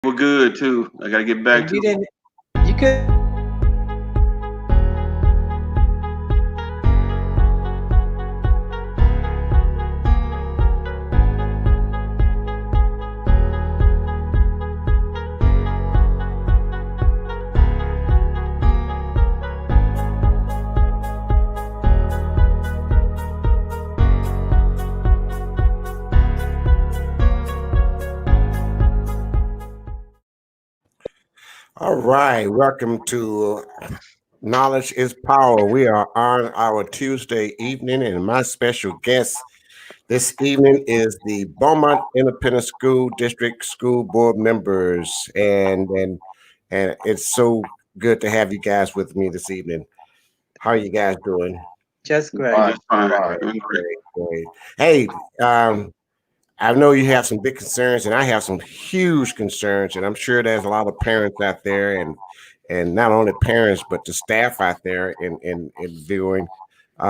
We're good too. I gotta get back And to we it. didn't. You could. All right, welcome to Knowledge is Power. We are on our Tuesday evening, and my special guest this evening is the Beaumont Independent School District School Board members, and it's so good to have you guys with me this evening. How are you guys doing? Just great. Just fine. Great, Doing great. great, great. Hey, I know you have some big concerns, and I have some huge concerns, and I'm sure there's a lot of parents out there, and not only parents, but the staff out there in viewing.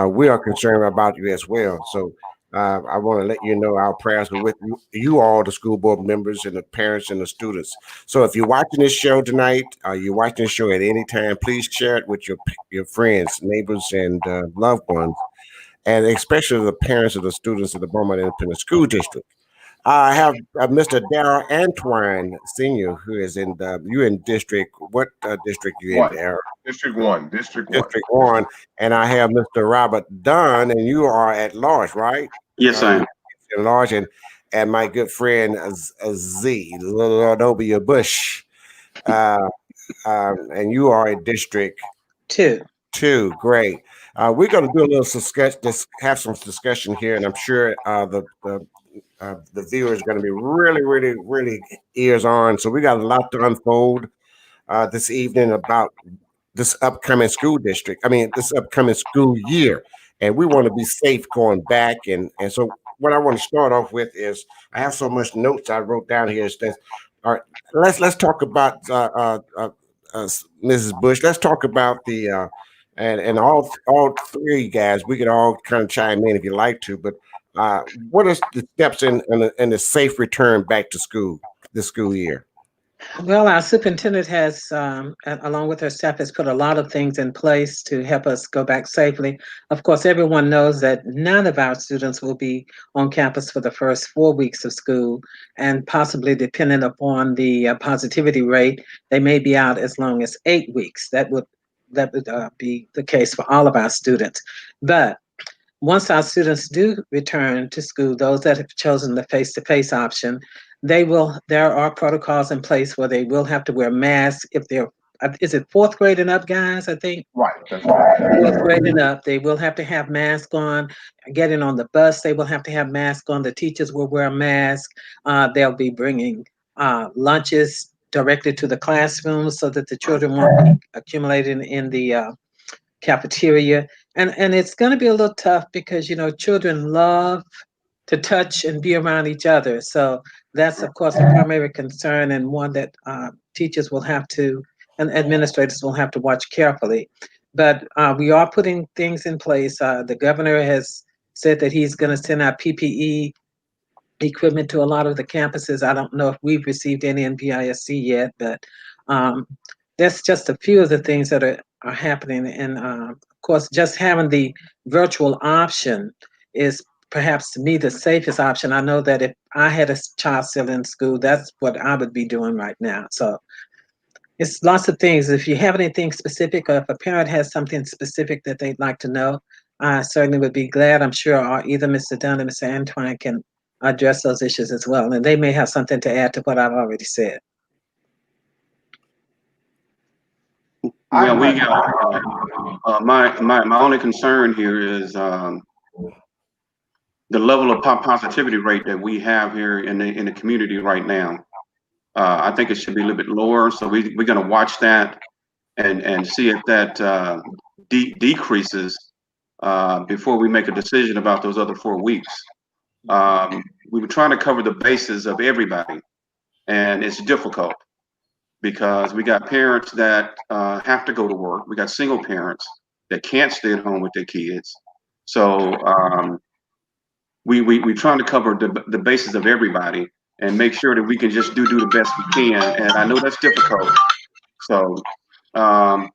We are concerned about you as well. So I want to let you know our prayers are with you all, the school board members and the parents and the students. So if you're watching this show tonight, you're watching this show at any time, please share it with your friends, neighbors, and loved ones, and especially the parents of the students of the Beaumont Independent School District. I have Mr. Darrell Antwine Senior, who is in you in district. What district you in One, there? District One. District One, and I have Mr. Robert Dunn, and you are at large, right? Yes, I You am. in large, and my good friend Z Zenobia Bush, uh, and you are in District Two. Two. Great. We're going to do a little discuss, just have some discussion here, and I'm sure the viewers are going to be really, really, really ears on. So we got a lot to unfold this evening about this upcoming school district. I mean, this upcoming school year, and we want to be safe going back. And so, what I want to start off with is I have so much notes I wrote down here. Is that all right? Let's talk about Mrs. Bush. Let's talk about the and all three guys. We could all kind of chime in if you like to, but what are the steps in the safe return back to school this school year? Well, our superintendent has, along with her staff, has put a lot of things in place to help us go back safely. Of course, everyone knows that none of our students will be on campus for the first 4 weeks of school, and possibly, depending upon the positivity rate, they may be out as long as 8 weeks. That would be the case for all of our students. But once our students do return to school, those that have chosen the face-to-face option, there are protocols in place where they will have to wear masks if they're, is it fourth grade and up, guys? I think Right, that's right. fourth grade and up, they will have to have masks on. Getting on the bus, they will have to have masks on. The teachers will wear a mask. They'll be bringing lunches directly to the classrooms so that the children won't be accumulating in the cafeteria. And it's going to be a little tough because children love to touch and be around each other. So that's of course a primary concern, and one that teachers will have to and administrators will have to watch carefully. But we are putting things in place. The governor has said that he's going to send out PPE equipment to a lot of the campuses. I don't know if we've received any in BISC yet, but um, that's just a few of the things that are happening. And of course, just having the virtual option is perhaps to me the safest option. I know that if I had a child still in school, that's what I would be doing right now. So it's lots of things. If you have anything specific, or if a parent has something specific that they'd like to know, I certainly would be glad. I'm sure either Mr. Dunn or Mr. Antwine can address those issues as well. And they may have something to add to what I've already said. Well, we got my only concern here is the level of positivity rate that we have here in the community right now. I think it should be a little bit lower. So we're going to watch that and see if that decreases before we make a decision about those other 4 weeks. We were trying to cover the bases of everybody, and it's difficult because we got parents that have to go to work. We got single parents that can't stay at home with their kids. So we're trying to cover the bases of everybody. and make sure that we can just do the best we can. And I know that's difficult. So um,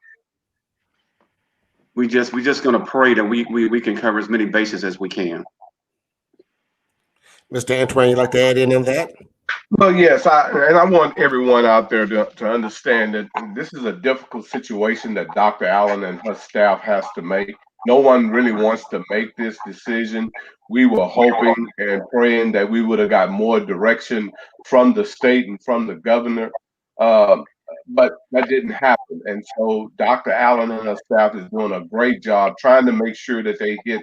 we just gonna pray that we can cover as many bases as we can. Mr. Antwine, you'd like to add in on that? Well, yes, I want everyone out there to understand that this is a difficult situation that Dr. Allen and her staff has to make. No one really wants to make this decision. We were hoping and praying that we would have got more direction from the state and from the governor, um, but that didn't happen. And so Dr. Allen and her staff is doing a great job trying to make sure that they hit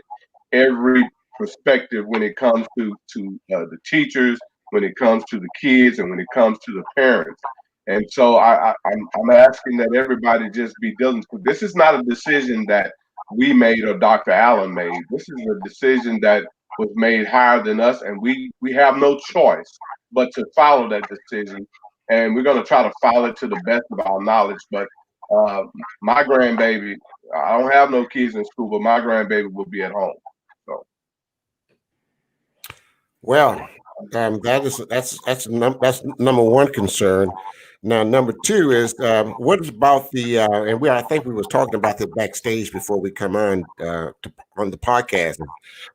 every perspective when it comes to the teachers, when it comes to the kids, and when it comes to the parents. And so I'm asking that everybody just be diligent. This is not a decision that we made or Dr. Allen made. This is a decision that was made higher than us, and we have no choice but to follow that decision. And we're going to try to follow it to the best of our knowledge. But my grandbaby, I don't have no kids in school, but my grandbaby will be at home. So. Well, that's number one concern. Now, number two is what about the and I think we was talking about that backstage before we come on on the podcast.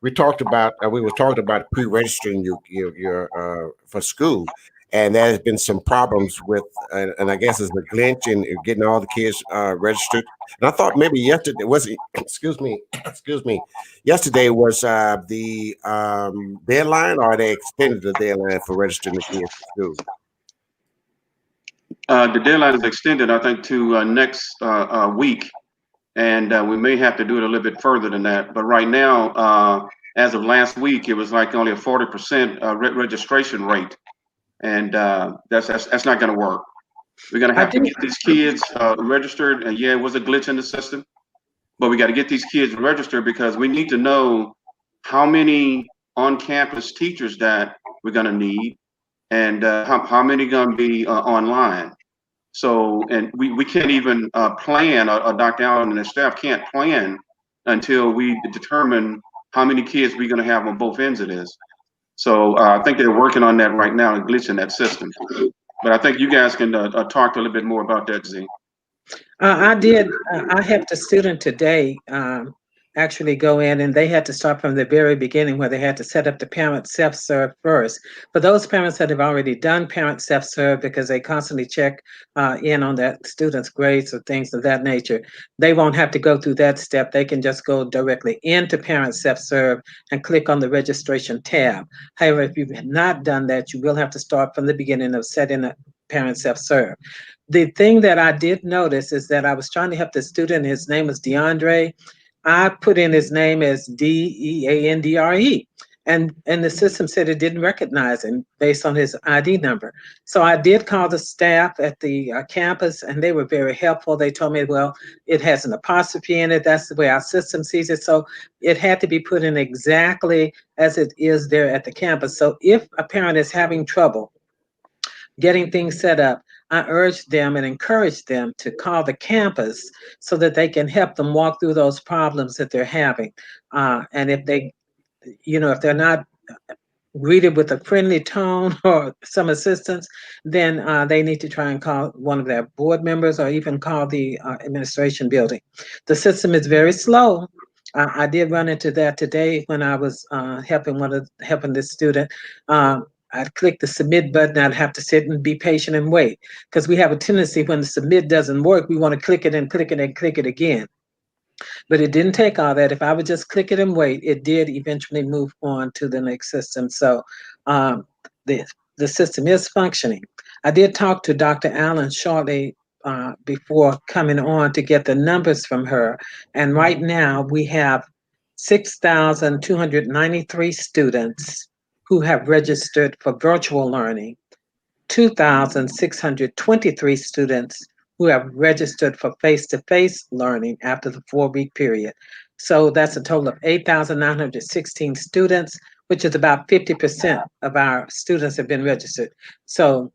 We was talking about pre-registering your for school, and there has been some problems with, and I guess it's a glitch in getting all the kids registered. And I thought maybe yesterday was it, excuse me, yesterday was the deadline, or they extended the deadline for registering the kids to school. The deadline is extended, I think, to next week, and we may have to do it a little bit further than that. But right now, as of last week, it was like only a 40% registration rate, and that's not going to work. We're going to have to get these kids registered, and yeah, it was a glitch in the system, but we got to get these kids registered because we need to know how many on-campus teachers that we're going to need, and how many going to be online. So, and we can't even plan, or Dr. Allen and the staff can't plan until we determine how many kids we're going to have on both ends of this. So I think they're working on that right now and glitching that system. But I think you guys can talk a little bit more about that, Z. I did. I helped a student today actually go in, and they had to start from the very beginning where they had to set up the parent self-serve first. For those parents that have already done parent self-serve because they constantly check in on that student's grades or things of that nature, they won't have to go through that step. They can just go directly into parent self-serve and click on the registration tab. However, if you've not done that, you will have to start from the beginning of setting up parent self-serve. The thing that I did notice is that I was trying to help the student. His name was DeAndre. I put in his name as DEANDRE, and the system said it didn't recognize him based on his ID number. So I did call the staff at the campus, and they were very helpful. They told me, well, it has an apostrophe in it. That's the way our system sees it. So it had to be put in exactly as it is there at the campus. So if a parent is having trouble getting things set up, I urge them and encourage them to call the campus so that they can help them walk through those problems that they're having. And if they, if they're not greeted with a friendly tone or some assistance, then they need to try and call one of their board members or even call the administration building. The system is very slow. I did run into that today when I was helping this student. I'd click the submit button. I'd have to sit and be patient and wait, because we have a tendency when the submit doesn't work, we want to click it and click it and click it again. But it didn't take all that. If I would just click it and wait, it did eventually move on to the next system. So the system is functioning. I did talk to Dr. Allen shortly before coming on to get the numbers from her. And right now we have 6,293 students who have registered for virtual learning, 2,623 students who have registered for face-to-face learning after the 4-week period. So that's a total of 8,916 students, which is about 50% of our students have been registered. So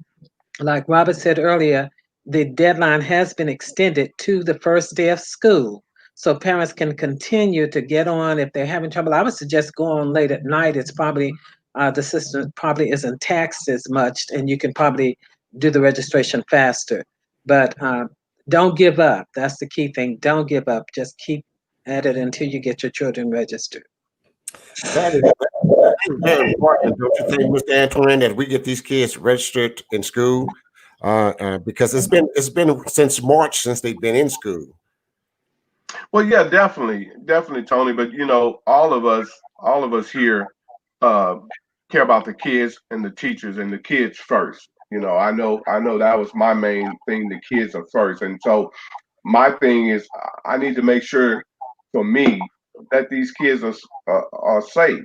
like Robert said earlier, the deadline has been extended to the first day of school. So parents can continue to get on if they're having trouble. I would suggest go on late at night. It's probably the system probably isn't taxed as much, and you can probably do the registration faster. But don't give up. That's the key thing. Don't give up. Just keep at it until you get your children registered. That is very important, don't you think, Mr. Antwine, that we get these kids registered in school? Because it's been since March since they've been in school. Well, yeah, definitely, Tony. But all of us here care about the kids and the teachers and the kids first. I know that was my main thing. The kids are first, and so my thing is I need to make sure for me that these kids are safe.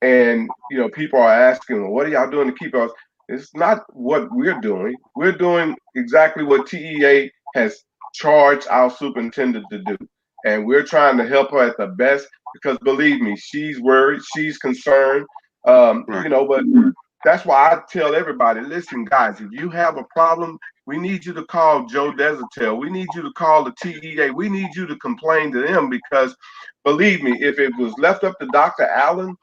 And people are asking, well, what are y'all doing to keep us? It's not what we're doing. We're doing exactly what TEA has charged our superintendent to do. And we're trying to help her at the best because believe me, she's worried, she's concerned. But that's why I tell everybody, listen, guys, if you have a problem, we need you to call Joe Desertel. We need you to call the TEA. We need you to complain to them because believe me, if it was left up to Dr. Allen,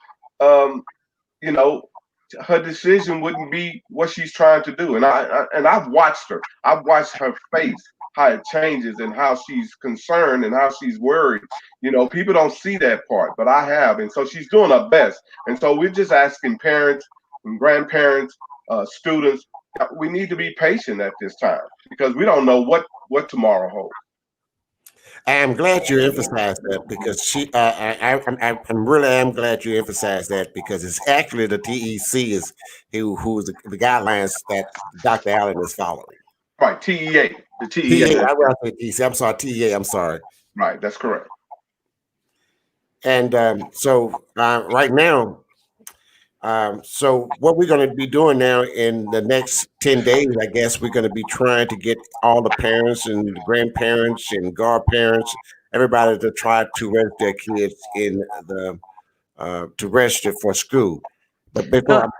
her decision wouldn't be what she's trying to do. And I've watched her. I've watched her face, how it changes and how she's concerned and how she's worried. People don't see that part, but I have. And so she's doing her best. And so we're just asking parents and grandparents, students, we need to be patient at this time because we don't know what tomorrow holds. I'm glad you emphasized that because I'm really am glad you emphasized that because it's actually the TEC is who is the guidelines that Dr. Allen is following. Right, TEA, the TEA. TEA, I'm sorry, TEA. I'm sorry. Right, that's correct. And so right now, so what we're going to be doing now in the next 10 days, I guess we're going to be trying to get all the parents and the grandparents and godparents, everybody to try to register their kids in the to register for school. But before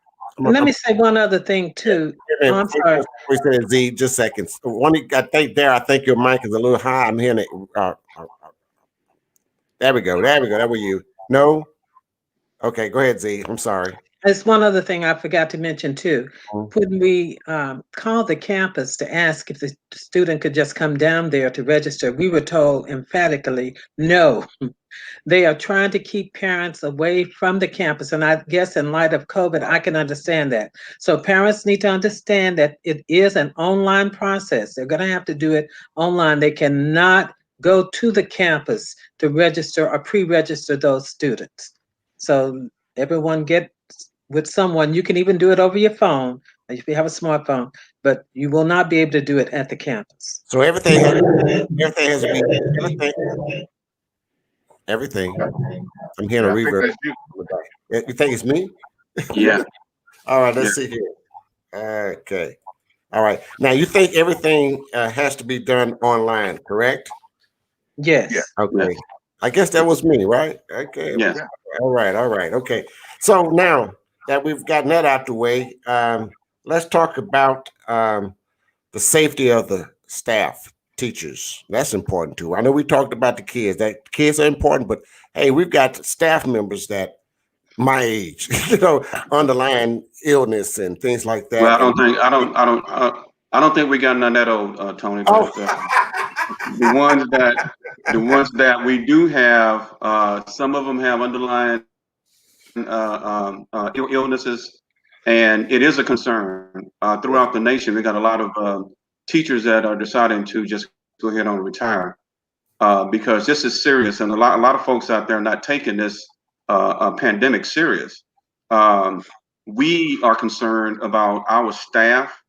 let me say one other thing too. I'm sorry. We said Z, just seconds. I think your mic is a little high. I'm hearing it. There we go. That were you. No. Okay, go ahead, Z. I'm sorry. There's one other thing I forgot to mention too. When we called the campus to ask if the student could just come down there to register, we were told emphatically, no. They are trying to keep parents away from the campus. And I guess in light of COVID, I can understand that. So parents need to understand that it is an online process. They're going to have to do it online. They cannot go to the campus to register or pre-register those students. So everyone get with someone. You can even do it over your phone if you have a smartphone, but you will not be able to do it at the campus. So everything has to be everything. I'm hearing a reverb. You think it's me? Yeah. All right, let's see here. Okay. All right. Now you think everything has to be done online, correct? Yes. Yeah. Okay. I guess that was me, right? Okay. Yes. All right. Okay. So now that we've gotten that out the way, let's talk about the safety of the staff, teachers. That's important too. I know we talked about the kids. That kids are important, but hey, we've got staff members that my age, underlying illness and things like that. Well, I don't think we got none that old, Tony. But, the ones that we do have, some of them have underlying illnesses, and it is a concern throughout the nation. We got a lot of teachers that are deciding to just go ahead and retire because this is serious, and a lot of folks out there are not taking this pandemic serious. We are concerned about our staff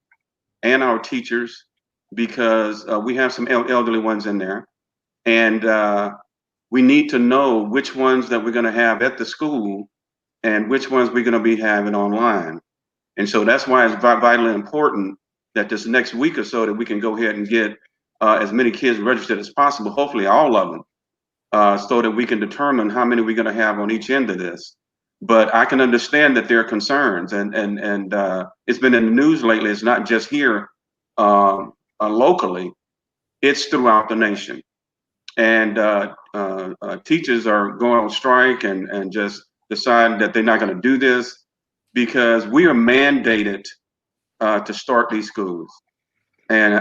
and our teachers because we have some elderly ones in there, and we need to know which ones that we're going to have at the school and which ones we're going to be having online. And so that's why it's vitally important that this next week or so that we can go ahead and get as many kids registered as possible, hopefully all of them, so that we can determine how many we're going to have on each end of this. But I can understand that there are concerns, and it's been in the news lately. It's not just here locally, it's throughout the nation. And teachers are going on strike and just decide that they're not going to do this. because we are mandated to start these schools. And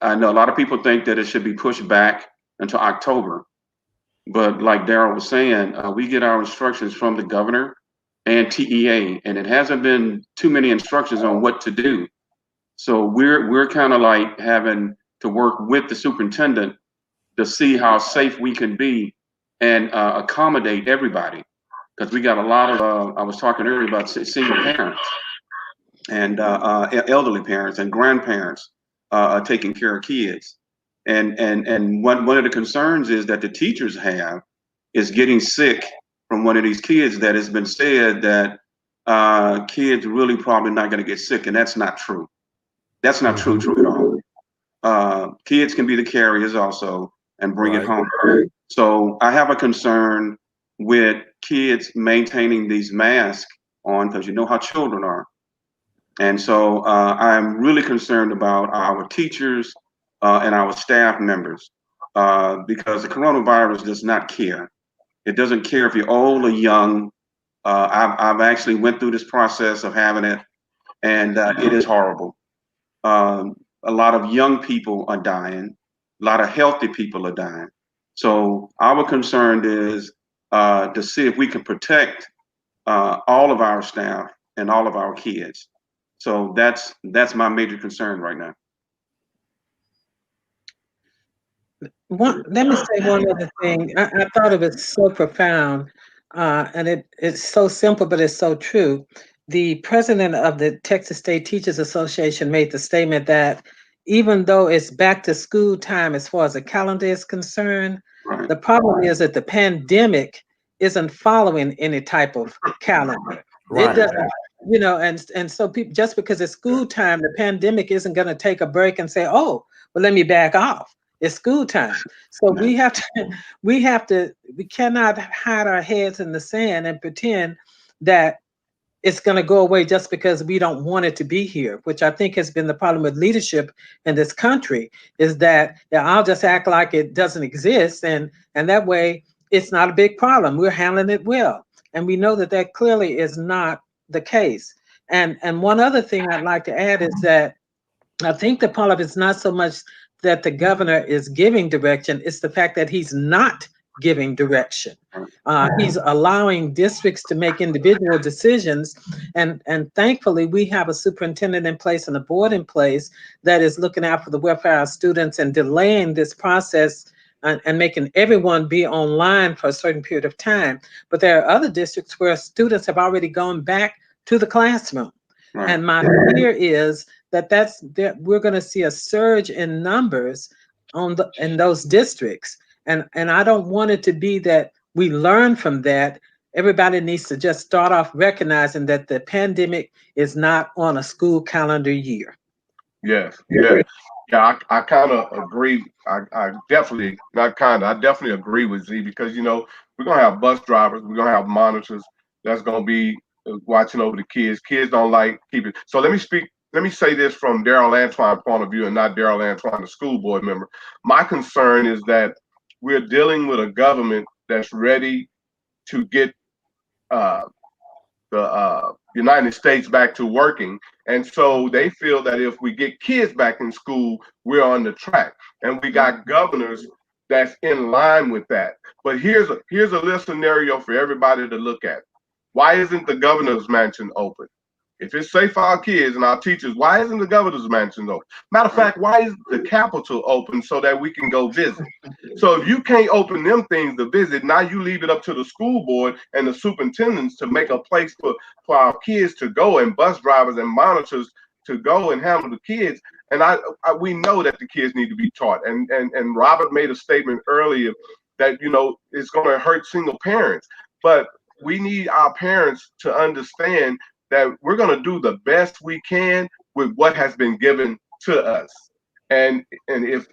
I know a lot of people think that it should be pushed back until October. But like Darrell was saying, we get our instructions from the governor and TEA, and it hasn't been too many instructions on what to do. So we're kind of like having to work with the superintendent to see how safe we can be and accommodate everybody. Because we got a lot of, I was talking earlier about single parents and elderly parents and grandparents taking care of kids. And one of the concerns is that the teachers have is getting sick from one of these kids that has been said that kids really probably not going to get sick, and that's not true. That's not true at all. Kids can be the carriers also and bring it home. So I have a concern with kids maintaining these masks on, because you know how children are. And so I'm really concerned about our teachers and our staff members because the coronavirus does not care. It doesn't care if you're old or young. I've actually went through this process of having it, and it is horrible. A lot of young people are dying. A lot of healthy people are dying. So our concern is to see if we can protect all of our staff and all of our kids. So that's my major concern right now. Let me say one other thing. I thought it was so profound, and it's so simple, but it's so true. The president of the Texas State Teachers Association made the statement that even though it's back to school time as far as the calendar is concerned, Right. the problem is that the pandemic isn't following any type of calendar. It doesn't, you know, and so people, just because it's school time, the pandemic isn't going to take a break and say, oh, well, let me back off. It's school time. So we cannot hide our heads in the sand and pretend that it's going to go away just because we don't want it to be here, which I think has been the problem with leadership in this country, is that I'll just act like it doesn't exist. And that way it's not a big problem. We're handling it well. And we know that that clearly is not the case. And one other thing I'd like to add is that I think the problem is not so much that the governor is giving direction, it's the fact that he's not giving direction. He's allowing districts to make individual decisions. And thankfully, we have a superintendent in place and a board in place that is looking out for the welfare of our students and delaying this process and making everyone be online for a certain period of time. But there are other districts where students have already gone back to the classroom. Right. And my fear is that we're going to see a surge in numbers in those districts. And I don't want it to be that we learn from that. Everybody needs to just start off recognizing that the pandemic is not on a school calendar year. Yes. Yeah, I kind of agree. I definitely, not kind of, I definitely agree with Z, because, you know, we're going to have bus drivers, we're going to have monitors that's going to be watching over the kids. Kids don't like keeping. So let me say this from Darrell Antwine point of view and not Darrell Antwine, the school board member. My concern is that we're dealing with a government that's ready to get the United States back to working. And so they feel that if we get kids back in school, we're on the track. And we got governors that's in line with that. But here's a little scenario for everybody to look at. Why isn't the governor's mansion open? If it's safe for our kids and our teachers, why isn't the governor's mansion open? Matter of fact, why isn't the Capitol open so that we can go visit? So if you can't open them things to visit, now you leave it up to the school board and the superintendents to make a place for our kids to go, and bus drivers and monitors to go and handle the kids. And we know that the kids need to be taught. And Robert made a statement earlier that, you know, it's going to hurt single parents. But we need our parents to understand that we're going to do the best we can with what has been given to us. And if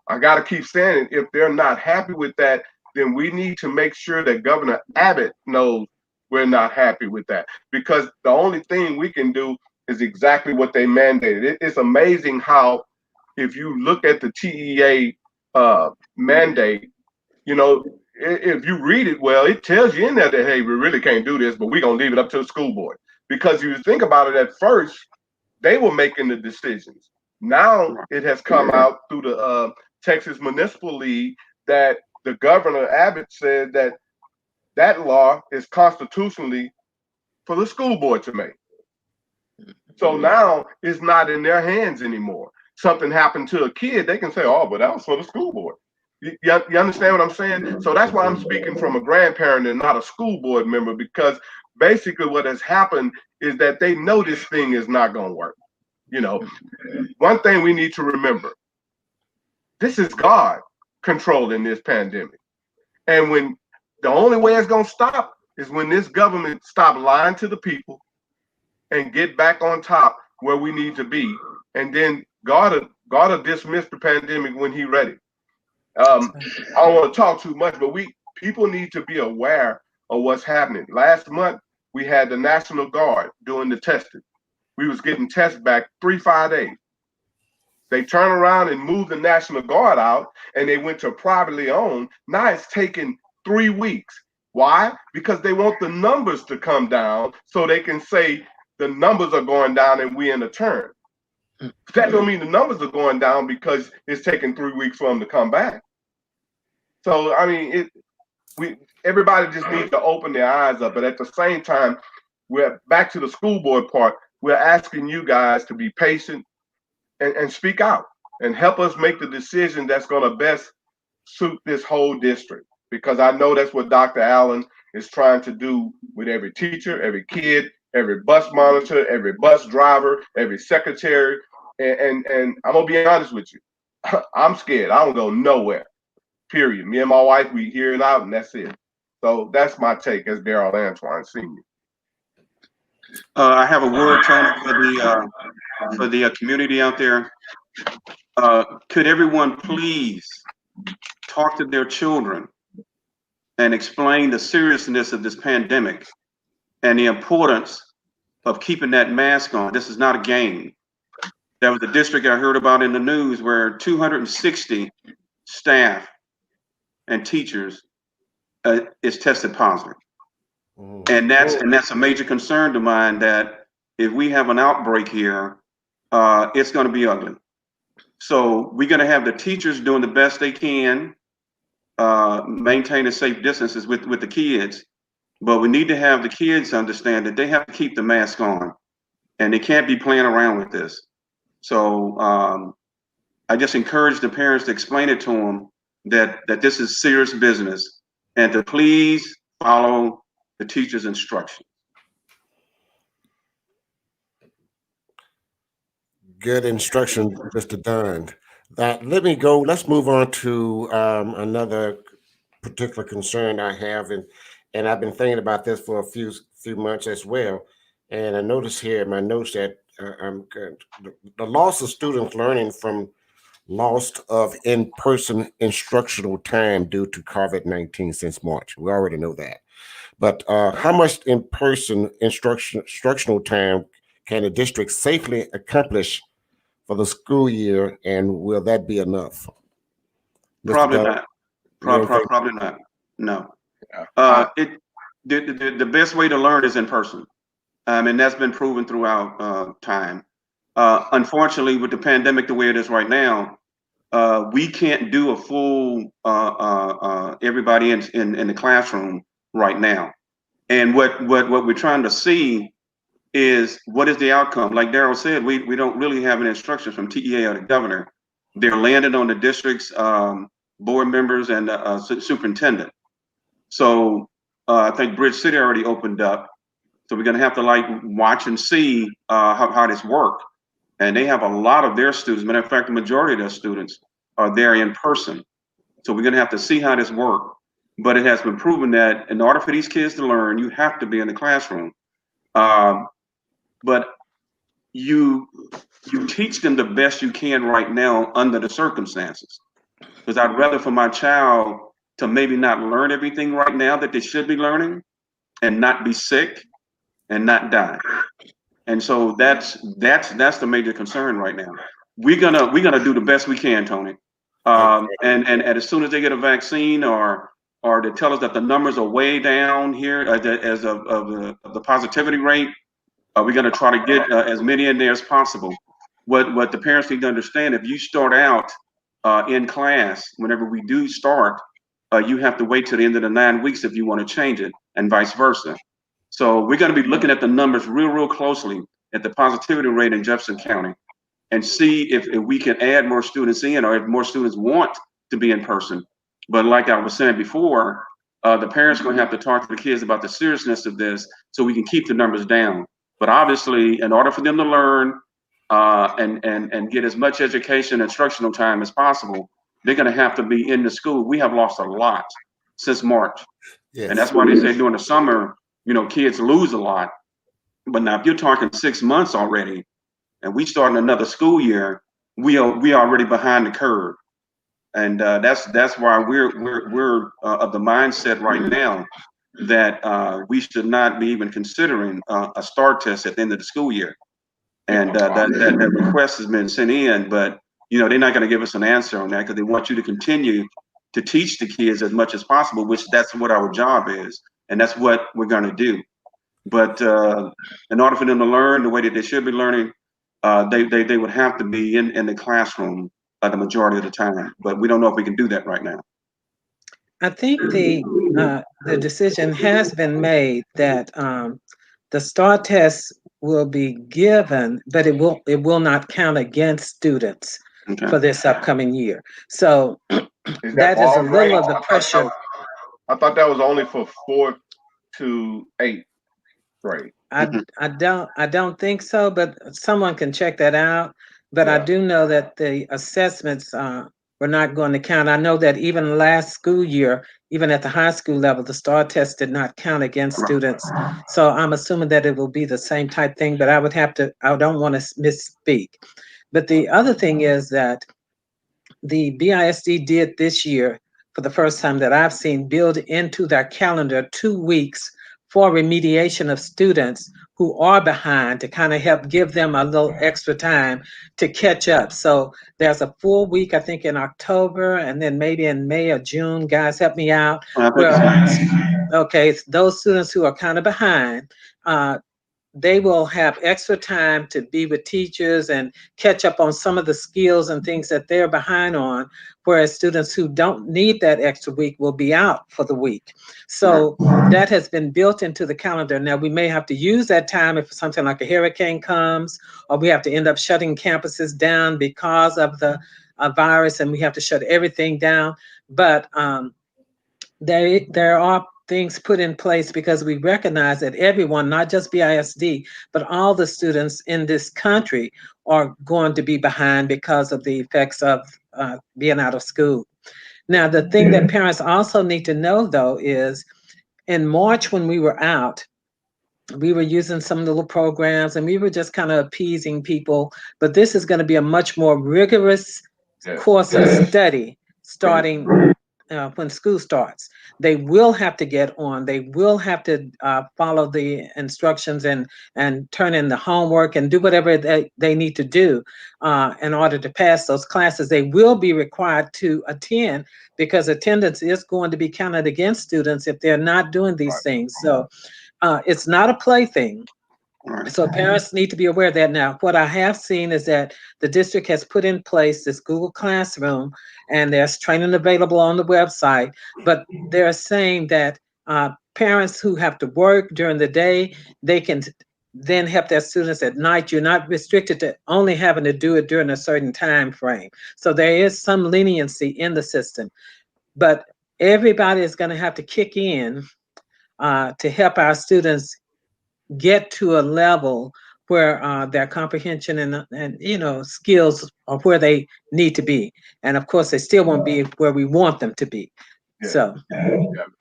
I got to keep saying it, if they're not happy with that, then we need to make sure that Governor Abbott knows we're not happy with that, because the only thing we can do is exactly what they mandated. It's amazing how, if you look at the TEA mandate, you know, if you read it well, it tells you in there that, hey, we really can't do this, but we're going to leave it up to the school board. Because you think about it, at first, they were making the decisions. Now it has come out through the Texas Municipal League that the governor, Abbott, said that that law is constitutionally for the school board to make. So now it's not in their hands anymore. Something happened to a kid, they can say, oh, but that was for the school board. You understand what I'm saying? So that's why I'm speaking from a grandparent and not a school board member, because basically what has happened is that they know this thing is not going to work. You know, one thing we need to remember, this is God controlling this pandemic. And when the only way it's going to stop is when this government stop lying to the people and get back on top where we need to be. And then God will dismiss the pandemic when He ready. I don't want to talk too much, but people need to be aware of what's happening. Last month, we had the National Guard doing the testing. We was getting tests back 3-5 days. They turned around and moved the National Guard out, and they went to privately owned. Now it's taking 3 weeks. Why? Because they want the numbers to come down so they can say the numbers are going down and we in a turn. That don't mean the numbers are going down because it's taking 3 weeks for them to come back. So, I mean, everybody just needs to open their eyes up. But at the same time, we're back to the school board part. We're asking you guys to be patient and speak out and help us make the decision that's going to best suit this whole district. Because I know that's what Dr. Allen is trying to do with every teacher, every kid, every bus monitor, every bus driver, every secretary. And I'm going to be honest with you. I'm scared. I don't go nowhere. Period. Me and my wife, we hear it out, and that's it. So that's my take as Darrell Antwine Sr. I have a word, Tony, for the community out there. Could everyone please talk to their children and explain the seriousness of this pandemic and the importance of keeping that mask on? This is not a game. There was a district I heard about in the news where 260 staff and teachers is tested positive. And that's a major concern to mine, that if we have an outbreak here, it's going to be ugly. So we're going to have the teachers doing the best they can, maintaining safe distances with the kids, but we need to have the kids understand that they have to keep the mask on, and they can't be playing around with this. So I just encourage the parents to explain it to them that this is serious business, and to please follow the teacher's instructions. Good instruction, Mr. Dunn. Let's move on to another particular concern I have, and I've been thinking about this for a few months as well. And I noticed here in my notes that the loss of students learning from loss of in-person instructional time due to COVID-19 since March. We already know that. But how much in-person instructional time can the district safely accomplish for the school year, and will that be enough? Probably not. Probably not. No. The best way to learn is in person. And that's been proven throughout time. Unfortunately, with the pandemic the way it is right now, we can't do a full everybody in the classroom right now. And what we're trying to see is, what is the outcome? Like Darrell said, we don't really have any instructions from TEA or the governor. They're landed on the district's board members and superintendent. So I think Bridge City already opened up. So we're going to have to watch and see how this works. And they have a lot of their students. Matter of fact, the majority of their students are there in person. So we're going to have to see how this works. But it has been proven that in order for these kids to learn, you have to be in the classroom. But you teach them the best you can right now under the circumstances. Because I'd rather for my child to maybe not learn everything right now that they should be learning, and not be sick and not die. And so that's the major concern right now. We're gonna do the best we can, Tony. And as soon as they get a vaccine or or to tell us that the numbers are way down here as of the positivity rate. We're going to try to get as many in there as possible. What the parents need to understand, if you start out in class, whenever we do start, you have to wait till the end of the 9 weeks if you want to change it, and vice versa. So we're going to be looking at the numbers real closely at the positivity rate in Jefferson County, and see if we can add more students in, or if more students want to be in person. But like I was saying before, the parents are going to have to talk to the kids about the seriousness of this so we can keep the numbers down. But obviously, in order for them to learn and get as much education, instructional time as possible, they're going to have to be in the school. We have lost a lot since March. Yes. And that's why they say during the summer, kids lose a lot. But now if you're talking 6 months already, and we start another school year, we already behind the curve. And that's why we're of the mindset right now that we should not be even considering a STAR test at the end of the school year. And that request has been sent in, but they're not going to give us an answer on that, because they want you to continue to teach the kids as much as possible, which that's what our job is, and that's what we're going to do. But in order for them to learn the way that they should be learning, they would have to be in the classroom the majority of the time. But we don't know if we can do that right now. I think the decision has been made that the STAR test will be given, but it will not count against students for this upcoming year. So that is a little of the pressure. I thought that was only for 4th to 8th grade. I don't think so, but someone can check that out. But I do know that the assessments were not going to count. I know that even last school year, even at the high school level, the STAR test did not count against students. So I'm assuming that it will be the same type thing, but I don't want to misspeak. But the other thing is that the BISD did this year, for the first time that I've seen, build into their calendar 2 weeks for remediation of students who are behind, to kind of help give them a little extra time to catch up. So there's a full week, I think, in October, and then maybe in May or June. Guys, help me out. Okay, those students who are kind of behind, they will have extra time to be with teachers and catch up on some of the skills and things that they're behind on, whereas students who don't need that extra week will be out for the week. So that has been built into the calendar. Now, we may have to use that time if something like a hurricane comes, or we have to end up shutting campuses down because of the virus, and we have to shut everything down. But there are things put in place, because we recognize that everyone, not just BISD, but all the students in this country are going to be behind because of the effects of being out of school. Now, the thing that parents also need to know, though, is in March when we were out, we were using some little programs and we were just kind of appeasing people, but this is going to be a much more rigorous course of study starting when school starts. They will have to get on. They will have to follow the instructions and turn in the homework and do whatever they need to do in order to pass those classes. They will be required to attend, because attendance is going to be counted against students if they're not doing these things. So it's not a plaything. So parents need to be aware of that. Now, what I have seen is that the district has put in place this Google Classroom, and there's training available on the website, but they're saying that parents who have to work during the day, they can then help their students at night. You're not restricted to only having to do it during a certain time frame. So there is some leniency in the system, but everybody is going to have to kick in to help our students get to a level where their comprehension and skills are where they need to be. And of course, they still won't be where we want them to be. So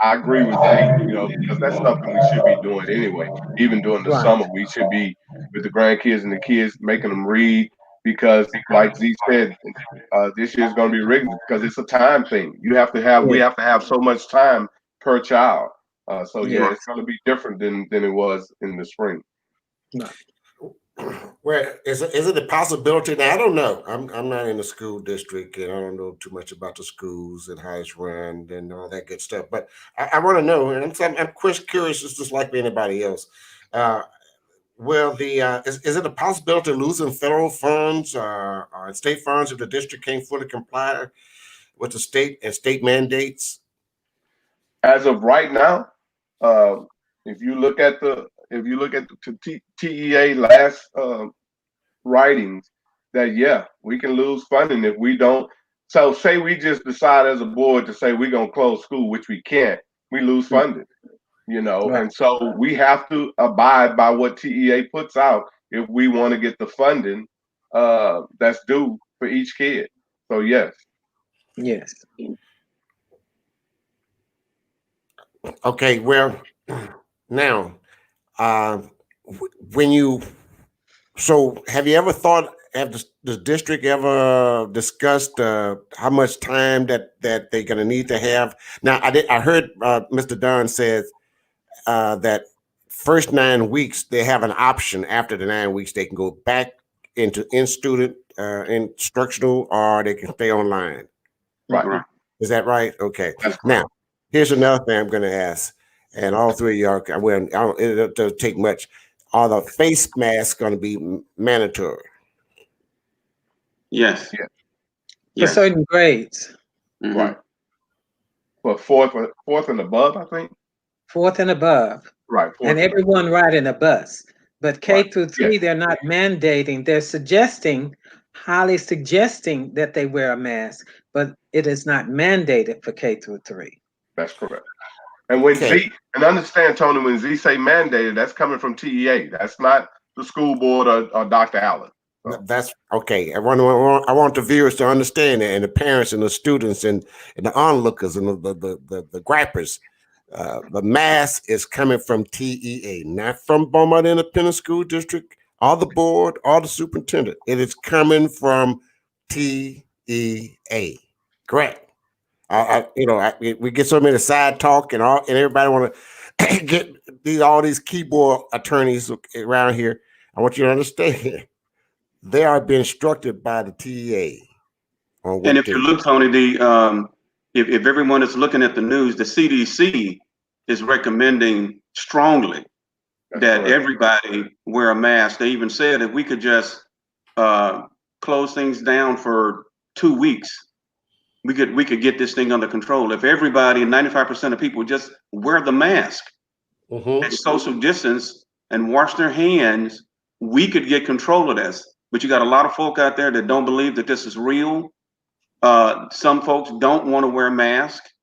I agree with that, because that's something we should be doing anyway. Even during the summer, we should be with the grandkids and the kids, making them read, because like Z said, this year is going to be rigorous because it's a time thing. We have to have so much time per child. So it's going to be different than it was in the spring. Well, is it a possibility? Now, I don't know. I'm not in the school district, and I don't know too much about the schools and how it's run and all that good stuff. But I want to know, and I'm curious, just like anybody else. Uh, well, is it a possibility of losing federal funds or state funds if the district can't fully comply with the state mandates? As of right now, uh, if you look at the TEA last writings, that yeah, we can lose funding if we don't. So say we just decide as a board to say we're gonna close school, which we can't, we lose funding, Right. and so we have to abide by what TEA puts out if we want to get the funding that's due for each kid. So yes. Yes. Okay, well, now, uh, when you so have you ever thought, have the district ever discussed how much time that they're going to need to have? Now, I heard Mr. Dunn says that first 9 weeks they have an option. After the 9 weeks, they can go back into in-student instructional, or they can stay online. Right. Right. Is that right? Okay. That's correct. Now, here's another thing I'm going to ask, and all three of y'all, well, it doesn't take much. Are the face masks going to be mandatory? Yes. Yeah. For Yes. certain grades, Mhm. Right. For fourth and above, I think. 4th and above, Right. and everyone riding a bus. But K Right. through 3, Yeah. they're not mandating. They're suggesting, highly suggesting that they wear a mask, but it is not mandated for K through 3. That's correct. And when Okay. and understand, Tony, when Z say mandated, that's coming from TEA. That's not the school board or Dr. Allen. So, That's okay. I want the viewers to understand that, and the parents and the students and the onlookers and the grappers. The mask is coming from TEA, not from Beaumont Independent School District, or the board, or the superintendent. It is coming from TEA. Correct. We get so many side talk and everybody want to get all these keyboard attorneys around here. I want you to understand they are being instructed by the TEA on what And if to you do. look, Tony, if everyone is looking at the news, the CDC is recommending strongly that correct. everybody wear a mask. They even said if we could just close things down for 2 weeks, we could get this thing under control. If everybody, 95% of people, just wear the mask Mhm. and social distance and wash their hands, we could get control of this. But you got a lot of folk out there that don't believe that this is real. Some folks don't want to wear masks.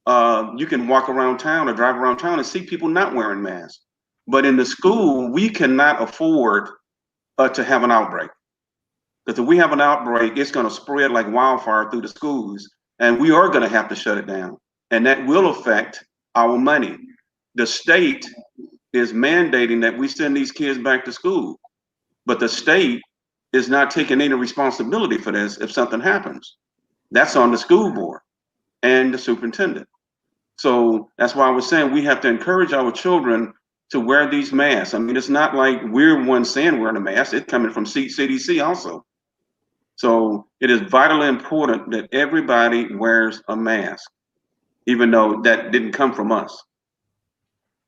You can walk around town or drive around town and see people not wearing masks. But in the school, we cannot afford to have an outbreak. Because if we have an outbreak, it's going to spread like wildfire through the schools, and we are going to have to shut it down. And that will affect our money. The state is mandating that we send these kids back to school, but the state is not taking any responsibility for this if something happens. That's on the school board and the superintendent. So that's why I was saying we have to encourage our children to wear these masks. I mean, it's not like we're one saying wearing a mask. It's coming from CDC also. So it is vitally important that everybody wears a mask, even though that didn't come from us.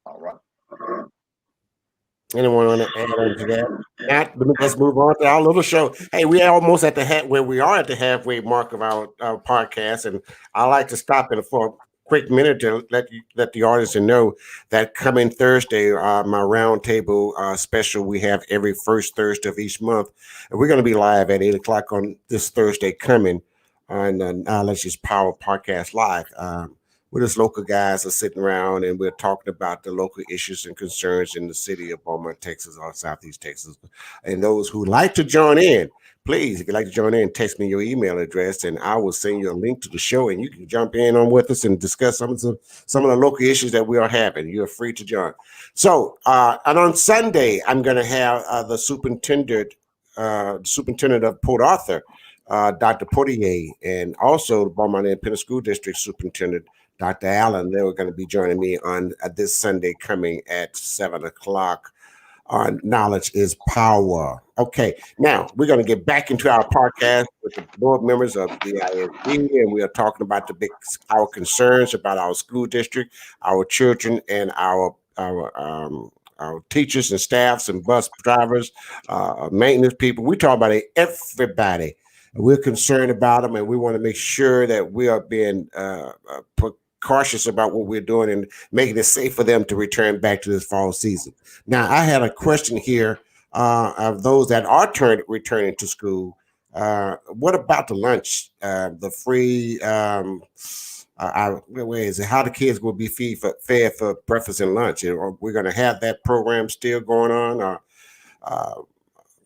All right. Anyone want to add on to that? Let's move on to our little show. Hey, we are almost at we are at the halfway mark of our podcast, and I like to stop it for a quick minute to let the audience know that coming Thursday, my roundtable special we have every first Thursday of each month, and we're going to be live at 8:00 on this Thursday coming on Let's Just Power Podcast Live. Where us local guys are sitting around and we're talking about the local issues and concerns in the city of Beaumont, Texas, or Southeast Texas. And those who like to join in, please, if you'd like to join in, text me your email address and I will send you a link to the show and you can jump in on with us and discuss some of the local issues that we are having. You're free to join. So, and on Sunday, I'm going to have the superintendent of Port Arthur, Dr. Portier, and also the Beaumont Independent School District Superintendent, Dr. Allen. They were going to be joining me on this Sunday coming at 7:00 knowledge is power. Okay, now we're going to get back into our podcast with the board members of the ISD, and we are talking about our concerns about our school district, our children, and our teachers and staffs and bus drivers, maintenance people. We talk about everybody. We're concerned about them, and we want to make sure that we are being cautious about what we're doing and making it safe for them to return back to this fall season. Now, I had a question here of those that are returning to school. What about the lunch, the free? Where is it? How the kids will be fed for breakfast and lunch? We're going to have that program still going on,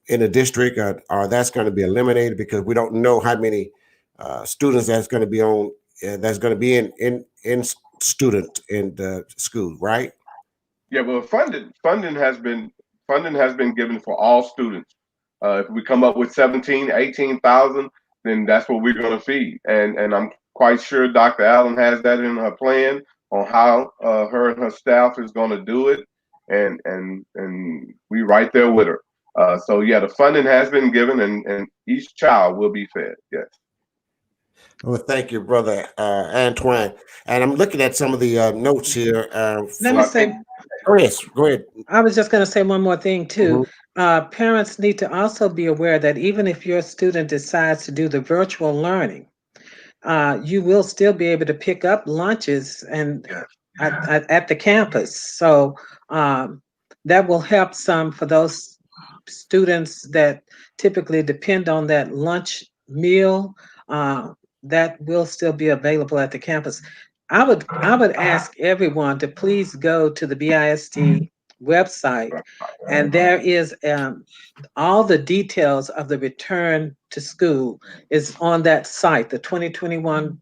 in the district, or that's going to be eliminated because we don't know how many students that's going to be on. That's going to be in student in the school, right? Yeah, well, funding has been given for all students. If we come up with 18,000, then that's what we're going to feed. And I'm quite sure Dr. Allen has that in her plan on how her and her staff is going to do it. And we right there with her. So yeah, the funding has been given, and each child will be fed. Yes. Well, thank you, brother Antwine. And I'm looking at some of the notes here. Let me say, go ahead. I was just going to say one more thing too. Mm-hmm. Parents need to also be aware that even if your student decides to do the virtual learning, you will still be able to pick up lunches and at the campus. So that will help some for those students that typically depend on that lunch meal. That will still be available at the campus. I would ask everyone to please go to the BISD website, and there is all the details of the return to school is on that site. The 2021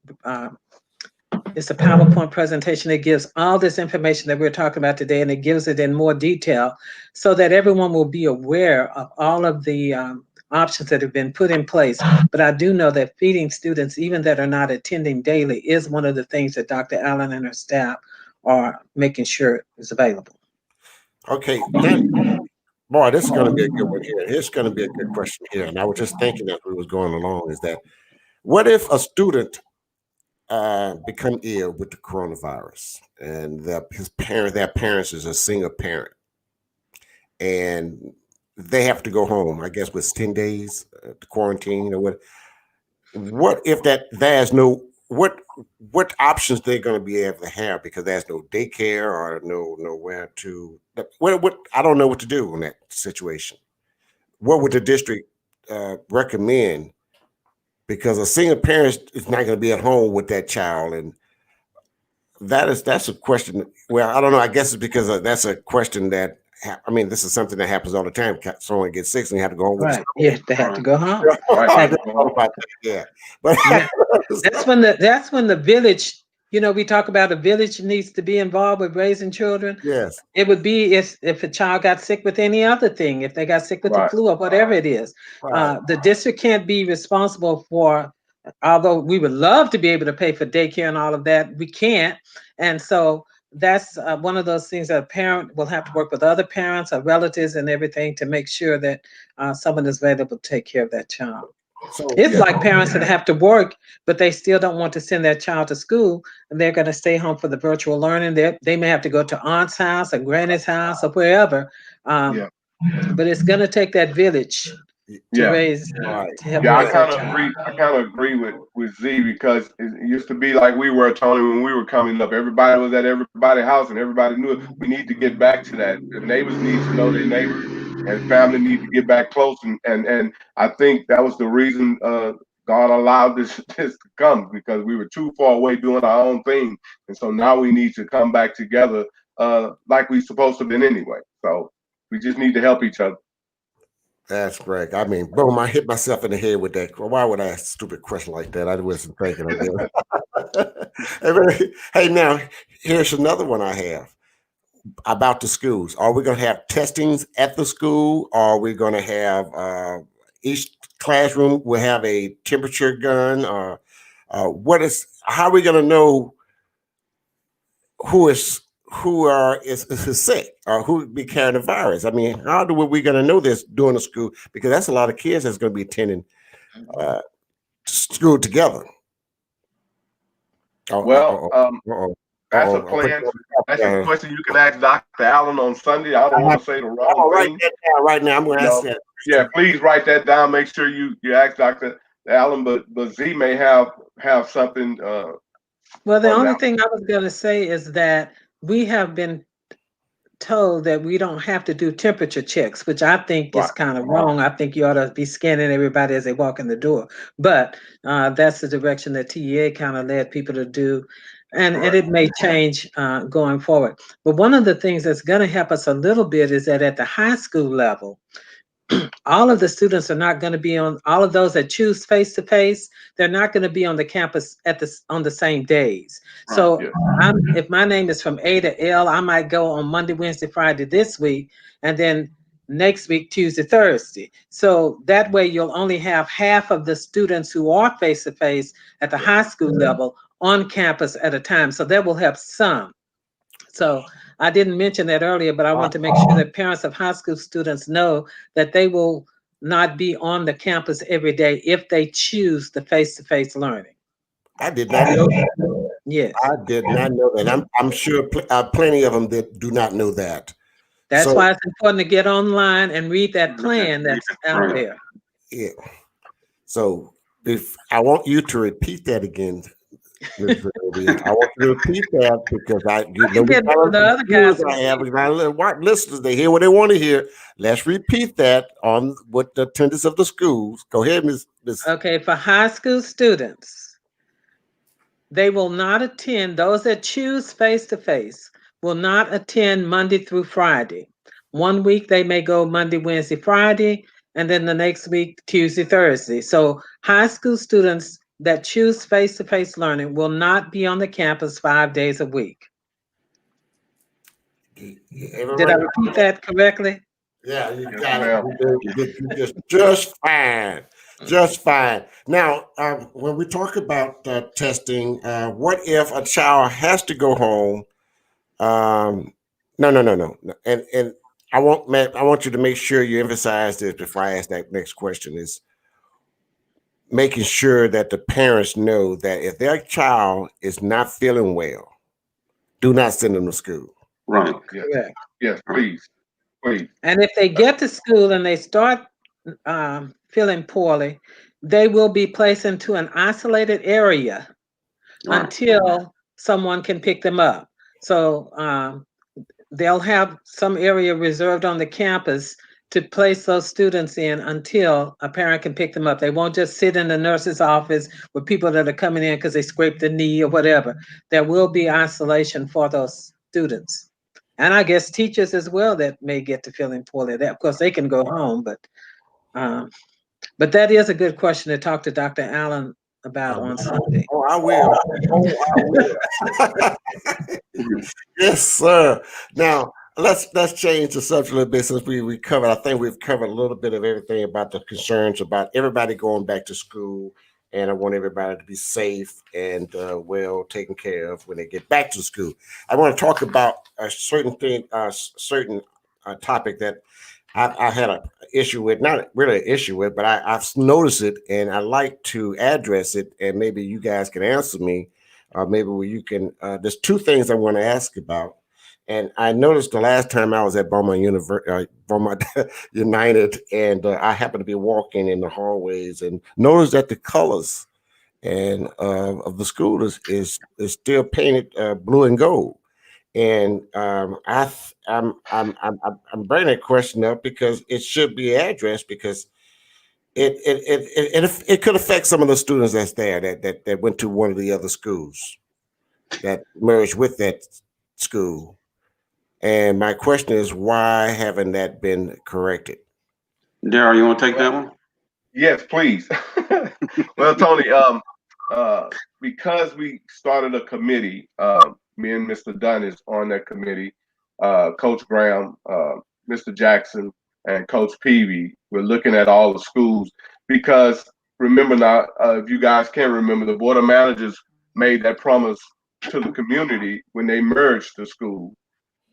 it's a PowerPoint presentation. It gives all this information that we're talking about today, and it gives it in more detail so that everyone will be aware of all of the options that have been put in place. But I do know that feeding students, even that are not attending daily, is one of the things that Dr. Allen and her staff are making sure is available. Okay. Boy, this is going to be a good one here. It's going to be a good question here. And I was just thinking as we was going along is that what if a student become ill with the coronavirus and their parents is a single parent and they have to go home, I guess with 10 days to quarantine or what if there's no, what options they're going to be able to have because there's no daycare or nowhere to, what I don't know what to do in that situation. What would the district recommend? Because a single parent is not going to be at home with that child, and that's a question. Well, I don't know. I guess it's because that's a question that this is something that happens all the time. Someone gets sick and you have to go home. Right. Yeah, they have to go home. Yeah, but that's when the village. We talk about a village needs to be involved with raising children. Yes. It would be if a child got sick with any other thing, if they got sick with the flu or whatever it is. The district can't be responsible for, although we would love to be able to pay for daycare and all of that, we can't. And so that's one of those things that a parent will have to work with other parents or relatives and everything to make sure that someone is available to take care of that child. So, it's like parents that have to work, but they still don't want to send their child to school, and they're going to stay home for the virtual learning. They may have to go to aunt's house or granny's house or wherever. But it's going to take that village to raise. I kind of agree with Z, because it used to be like we were, Tony, when we were coming up. Everybody was at everybody's house, and everybody knew it. We need to get back to that. The neighbors need to know their neighbors, and family need to get back close. And I think that was the reason God allowed this to come, because we were too far away doing our own thing, and so now we need to come back together like we supposed to have been anyway. So we just need to help each other. That's great. Boom, I hit myself in the head with that. Why would I ask a stupid question like that? I wasn't thinking of it. Hey, now, here's another one I have about the schools. Are we going to have testings at the school? Or are we going to have each classroom will have a temperature gun? How are we going to know who who is sick or who be carrying the virus? I mean, how do we going to know this during the school? Because that's a lot of kids that's going to be attending school together. Well, that's a plan. That's a question you can ask Dr. Allen on Sunday. I don't want to say the wrong write thing. that down right now. I'm going to ask that. Yeah, please write that down. Make sure you ask Dr. Allen, but Z may have something. Well, the only thing I was going to say is that we have been told that we don't have to do temperature checks, which I think is kind of wrong. I think you ought to be scanning everybody as they walk in the door. But that's the direction that TEA kind of led people to do. And it may change going forward. But one of the things that's going to help us a little bit is that at the high school level, all of the students are not going to be on, all of those that choose face-to-face, they're not going to be on the campus on the same days. So if my name is from A to L, I might go on Monday, Wednesday, Friday this week, and then next week, Tuesday, Thursday. So that way you'll only have half of the students who are face-to-face at the high school level on campus at a time. So that will help some. So I didn't mention that earlier, but I want to make sure that parents of high school students know that they will not be on the campus every day if they choose the face-to-face learning. I did not know that. Yes. I did not know that. I'm sure plenty of them that do not know that. That's why it's important to get online and read that plan that's out there. Yeah. So if I want you to repeat that again, Ms. Zenobia, I want you to repeat that because listeners, they hear what they want to hear. Let's repeat that on what the attendance of the schools. Go ahead, Ms. Okay, for high school students, they will not attend, those that choose face-to-face will not attend Monday through Friday. 1 week they may go Monday, Wednesday, Friday, and then the next week, Tuesday, Thursday. So high school students that choose face-to-face learning will not be on the campus 5 days a week. Did I repeat that correctly? Yeah, you got it. Just fine. Just fine. Now, when we talk about testing, what if a child has to go home? No. And I want you to make sure you emphasize this before I ask that next question, is making sure that the parents know that if their child is not feeling well, do not send them to school. Right. Correct. Yes, please. And if they get to school and they start feeling poorly, they will be placed into an isolated area until someone can pick them up. So they'll have some area reserved on the campus to place those students in until a parent can pick them up. They won't just sit in the nurse's office with people that are coming in because they scraped the knee or whatever. There will be isolation for those students. And I guess teachers as well that may get to feeling poorly. That, of course, they can go home, but that is a good question to talk to Dr. Allen about on Sunday. Oh, I will. Yes, sir. Now let's change the subject a little bit since we covered. I think we've covered a little bit of everything about the concerns about everybody going back to school, and I want everybody to be safe and well taken care of when they get back to school. I want to talk about a certain thing, certain topic that I had an issue with, not really an issue with, but I've noticed it and I like to address it, and maybe you guys can answer me, or maybe you can. There's two things I want to ask about, and I noticed the last time I was at Beaumont United, and I happened to be walking in the hallways and noticed that the colors and of the school is still painted blue and gold. And I'm bringing that question up because it should be addressed, because it could affect some of the students that's there that went to one of the other schools that merged with that school. And my question is, why haven't that been corrected? Darrell, you want to take that one? Yes, please. Well, Tony, because we started a committee, me and Mr. Dunn is on that committee, Coach Graham, Mr. Jackson, and Coach Peavy. We're looking at all the schools because remember now, if you guys can remember, the Board of Managers made that promise to the community when they merged the school.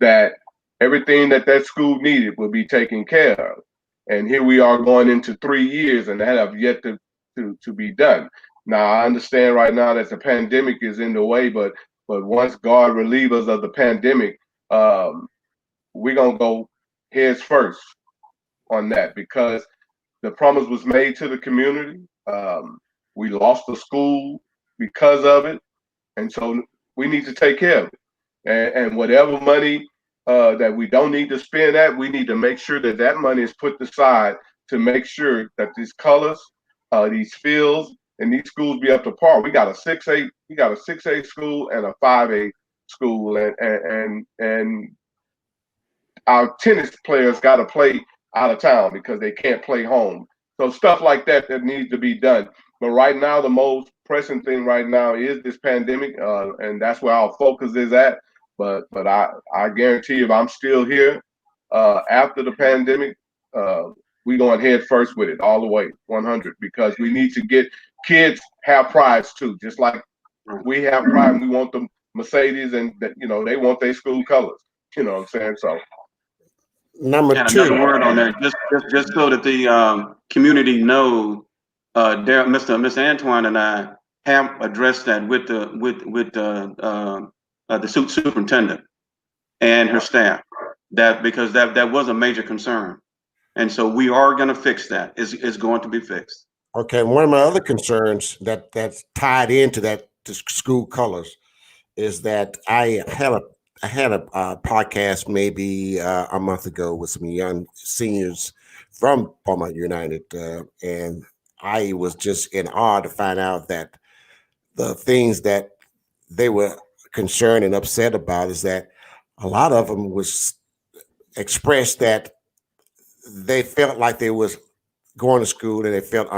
that everything that school needed would be taken care of. And here we are going into 3 years, and that have yet to be done. Now, I understand right now that the pandemic is in the way, but once God relieve us of the pandemic, we're gonna go heads first on that, because the promise was made to the community. We lost the school because of it, and so we need to take care of it. And whatever money that we don't need to spend at, we need to make sure that that money is put aside to make sure that these colors, these fields, and these schools be up to par. We got a 6A school and a 5A school, and our tennis players got to play out of town because they can't play home. So stuff like that needs to be done. But right now, the most pressing thing right now is this pandemic, and that's where our focus is at. But I guarantee if I'm still here after the pandemic, we going head first with it all the way, 100, because we need to get kids have prides too, just like we have pride. And we want the Mercedes, and they want their school colors. You know what I'm saying? So. Number And two. another word on that, just so that the community know, Darrell, Mr. Antwine and I have addressed that with the superintendent and her staff, because that was a major concern, and so we are going to fix that. It's going to be fixed. Okay, one of my other concerns that's tied into that to school colors is that I had a podcast maybe a month ago with some young seniors from Beaumont United, and I was just in awe to find out that the things that they were concerned and upset about is that a lot of them was expressed that they felt like they was going to school and they felt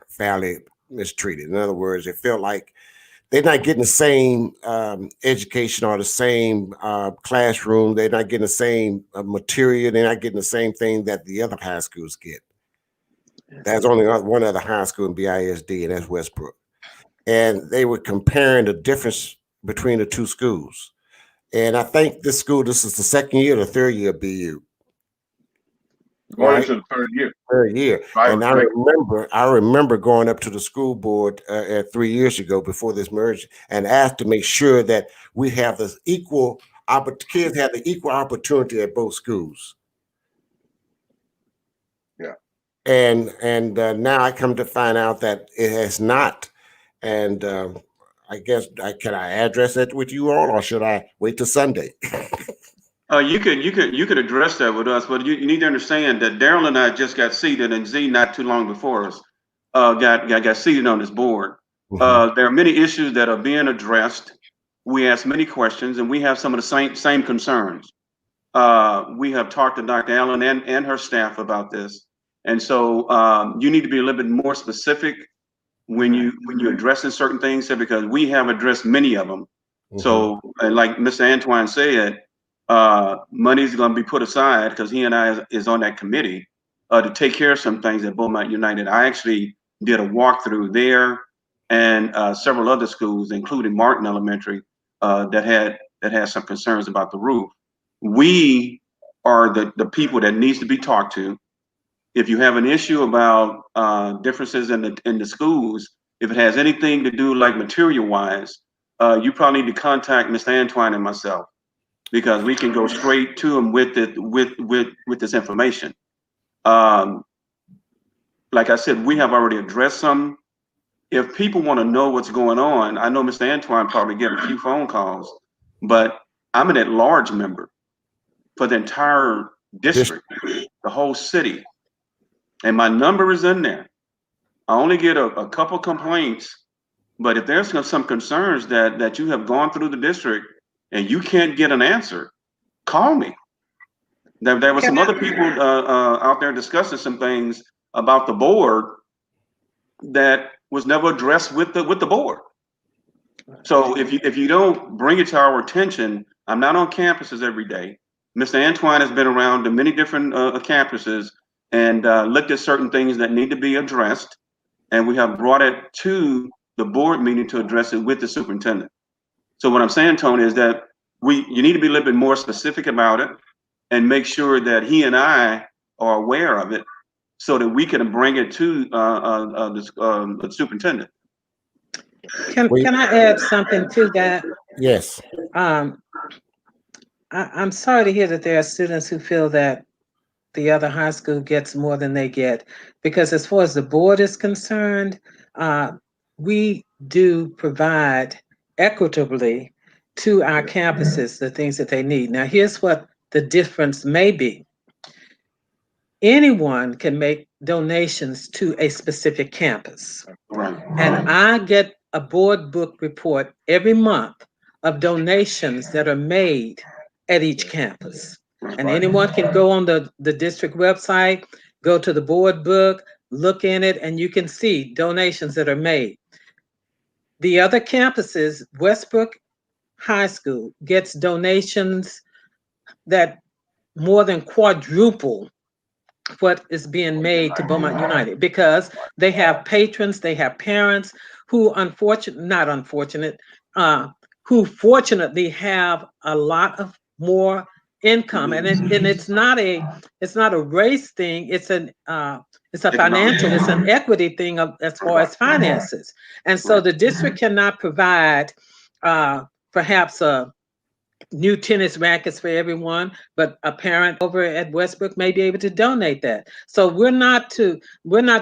fairly mistreated. In other words, they felt like they're not getting the same education or the same classroom. They're not getting the same material. They're not getting the same thing that the other high schools get. There's only one other high school in BISD, and that's Westbrook. And they were comparing the difference between the two schools. And I think this is the second year or the third year of BU. Going Right? into the third year. Third year. Right, and I remember going up to the school board 3 years ago before this merge and asked to make sure that we have the kids have the equal opportunity at both schools. Yeah. And now I come to find out that it has not. And I guess can I address that with you all, or should I wait till Sunday? You could address that with us, but you need to understand that Darrell and I just got seated, and Z not too long before us got seated on this board. Mm-hmm. There are many issues that are being addressed. We ask many questions, and we have some of the same concerns. We have talked to Dr. Allen and her staff about this, and so you need to be a little bit more specific when you're addressing certain things here, because we have addressed many of them. Mm-hmm. So, like Mr. Antwine said, money is going to be put aside because he and I is on that committee to take care of some things at Beaumont United. I actually did a walkthrough there and several other schools, including Martin Elementary, that had some concerns about the roof. We are the people that needs to be talked to. If you have an issue about differences in the schools, if it has anything to do like material wise, you probably need to contact Mr. Antwine and myself, because we can go straight to them with this information. Like I said, we have already addressed some. If people want to know what's going on, I know Mr. Antwine probably get a few phone calls, but I'm an at-large member for the entire district, the whole city. And my number is in there. I only get a couple complaints, but if there's some concerns that you have gone through the district and you can't get an answer, call me. There were some other people out there discussing some things about the board that was never addressed with the board. So if you don't bring it to our attention, I'm not on campuses every day. Mr. Antwine has been around to many different campuses and looked at certain things that need to be addressed, and we have brought it to the board meeting to address it with the superintendent. So what I'm saying, Tony, is that you need to be a little bit more specific about it and make sure that he and I are aware of it so that we can bring it to the superintendent. Can I add something to that? Yes. I'm sorry to hear that there are students who feel that the other high school gets more than they get, because as far as the board is concerned, we do provide equitably to our campuses the things that they need. Now, here's what the difference may be. Anyone can make donations to a specific campus. Right. And I get a board book report every month of donations that are made at each campus. And anyone can go on the district website, go to the board book, look in it, and you can see donations that are made. The other campuses, Westbrook High School gets donations that more than quadruple what is being made to Beaumont United, because they have patrons, they have parents who who fortunately have a lot of more income, and it's not a race thing. It's a financial, it's an equity thing as far as finances, and so the district cannot provide perhaps a new tennis rackets for everyone, but a parent over at Westbrook may be able to donate that. So we're not